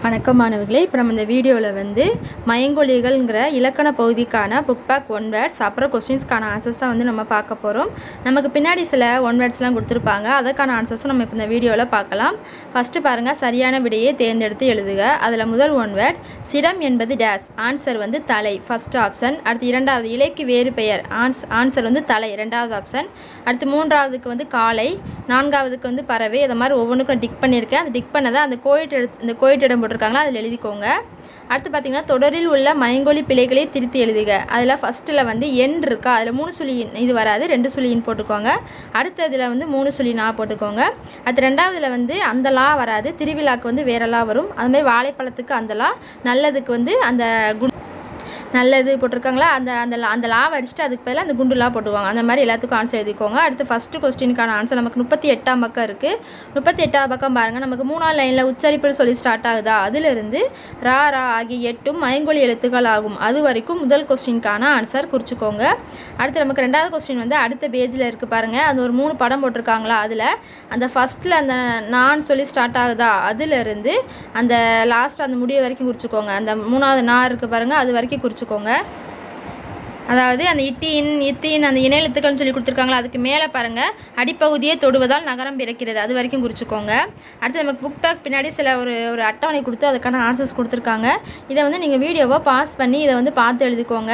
வணக்கம் மாணவர்களே, இப்போ நம்ம இந்த வீடியோவில் வந்து மயங்கொலிகள்ங்கிற இலக்கண பகுதிக்கான புக் பேக் ஒன் வேர்ட்ஸ் அப்புறம் கொஸ்டின்ஸ்க்கான ஆன்சர்ஸ் தான் வந்து நம்ம பார்க்க போகிறோம். நமக்கு பின்னாடி சில ஒன் வேர்ட்ஸ்லாம் கொடுத்துருப்பாங்க, அதற்கான ஆன்சர்ஸும் நம்ம இப்போ இந்த வீடியோவில் பார்க்கலாம். ஃபஸ்ட்டு பாருங்கள், சரியான விடையை தேர்ந்தெடுத்து எழுதுக. அதில் முதல் ஒன் வேர்ட் சிரம் என்பது டேஸ், ஆன்சர் வந்து தலை, ஃபஸ்ட் ஆப்ஷன். அடுத்து இரண்டாவது இலைக்கு வேறு பெயர், ஆன்சர் வந்து தலை, ரெண்டாவது ஆப்ஷன். அடுத்து மூன்றாவதுக்கு வந்து காலை, நான்காவதுக்கு வந்து பறவை. அதை மாதிரி ஒவ்வொன்றுக்கும் டிக் பண்ணியிருக்கேன். அந்த டிக் பண்ணதை அந்த கோயிட்டிடம் போட்டிருக்காங்களா அதில் எழுதிக்கோங்க. அடுத்து பார்த்தீங்கன்னா, தொடரில் உள்ள மயங்கொலி பிழைகளை திருத்தி எழுதுக. அதில் ஃபஸ்ட்டில் வந்து எண் இருக்கா, அதில் 3 சுழி இது வராது, 2 சுழின்னு போட்டுக்கோங்க. அடுத்ததில் வந்து 3 சுழி நா போட்டுக்கோங்க. அடுத்து ரெண்டாவதில் வந்து அந்த லா வராது, திருவிழாக்கு வந்து வேற லா வரும். அதுமாதிரி வாழைப்பழத்துக்கு அந்த லா, நல்லதுக்கு வந்து அந்த நல்லது போட்டிருக்காங்களா, அந்த லா அடிச்சுட்டு அதுக்கு பதிலாக அந்த குண்டு லா போட்டுவாங்க. அந்த மாதிரி எல்லாத்துக்கும் ஆன்சர் எழுதிக்கோங்க. அடுத்து ஃபஸ்ட்டு கொஸ்டினுக்கான ஆன்சர் நமக்கு 38ஆம் பக்கம் இருக்குது. 38ஆம் பக்கம் பாருங்கள், நமக்கு 3ஆம் லைனில் உச்சரிப்பில் சொல்லி ஸ்டார்ட் ஆகுதா, அதிலிருந்து ரா ரா ஆகிய 8 மயங்கொலி எழுத்துக்கள் ஆகும். அது வரைக்கும் முதல் கொஸ்டினுக்கான ஆன்சர் குறிச்சிக்கோங்க. அடுத்து நமக்கு ரெண்டாவது கொஸ்டின் வந்து அடுத்த பேஜில் இருக்குது பாருங்கள், அந்த ஒரு 3 படம் போட்டிருக்காங்களா, அதில் அந்த ஃபஸ்ட்டில் அந்த நான் சொல்லி ஸ்டார்ட் ஆகுதா, அதிலிருந்து அந்த லாஸ்ட் அந்த முடிய வரைக்கும் குறிச்சிக்கோங்க. அந்த 3வது நா இருக்குது பாருங்கள், அது வரைக்கும் குறிச்சிக்கோங்க. அதாவது அந்த இத்தின் அந்த இணை எழுத்துக்கள்னு சொல்லி கொடுத்துருக்காங்களா, அதுக்கு மேலே பாருங்கள் அடிப்பகுதியை தொடுவதால் நகரம் பிறக்கிறது, அது வரைக்கும் குறிச்சிக்கோங்க. அடுத்து நமக்கு புக் பேக் பின்னாடி சில ஒரு அட்டவணை கொடுத்து அதுக்கான ஆன்சர்ஸ் கொடுத்துருக்காங்க. இதை வந்து நீங்கள் வீடியோவை பாஸ் பண்ணி இதை வந்து பார்த்து எழுதிக்கோங்க.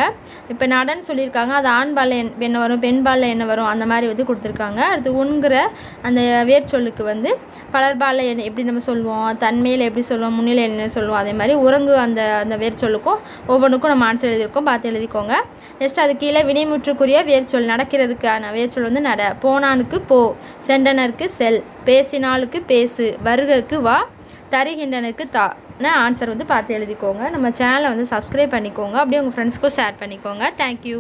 இப்போ நடன் சொல்லியிருக்காங்க, அது ஆண்பாலில் என்ன வரும், பெண்பாலில் என்ன வரும், அந்த மாதிரி வந்து கொடுத்துருக்காங்க. அடுத்து உண்கிற அந்த வேர்ச்சொல்லுக்கு வந்து பலர்பாலில் என்ன எப்படி நம்ம சொல்லுவோம், தன்மையில் எப்படி சொல்லுவோம், முன்னிலை என்ன சொல்லுவோம், அதே மாதிரி உறங்கு அந்த வேர்ச்சொல்லுக்கும் ஒவ்வொன்றுக்கும் நம்ம ஆன்சர் எழுதியிருக்கோம், பார்த்து எழுதிக்கோங்க. நெக்ஸ்ட் அது கீழே வினைமுற்றுக்குரிய வேர்ச்சொல், நடக்கிறதுக்கான வேர்ச்சொல் வந்து நட, போனானுக்கு போ, சென்றனருக்கு செல், பேசினாலுக்கு பேசு, வருகைக்கு வா, தருகின்றனுக்கு தா. ஆன்சர் வந்து பார்த்து எழுதிக்கோங்க. நம்ம சேனலை வந்து சப்ஸ்கிரைப் பண்ணிக்கோங்க, அப்படியே உங்கள் ஃப்ரெண்ட்ஸ்க்கும் ஷேர் பண்ணிக்கோங்க. தேங்க்யூ.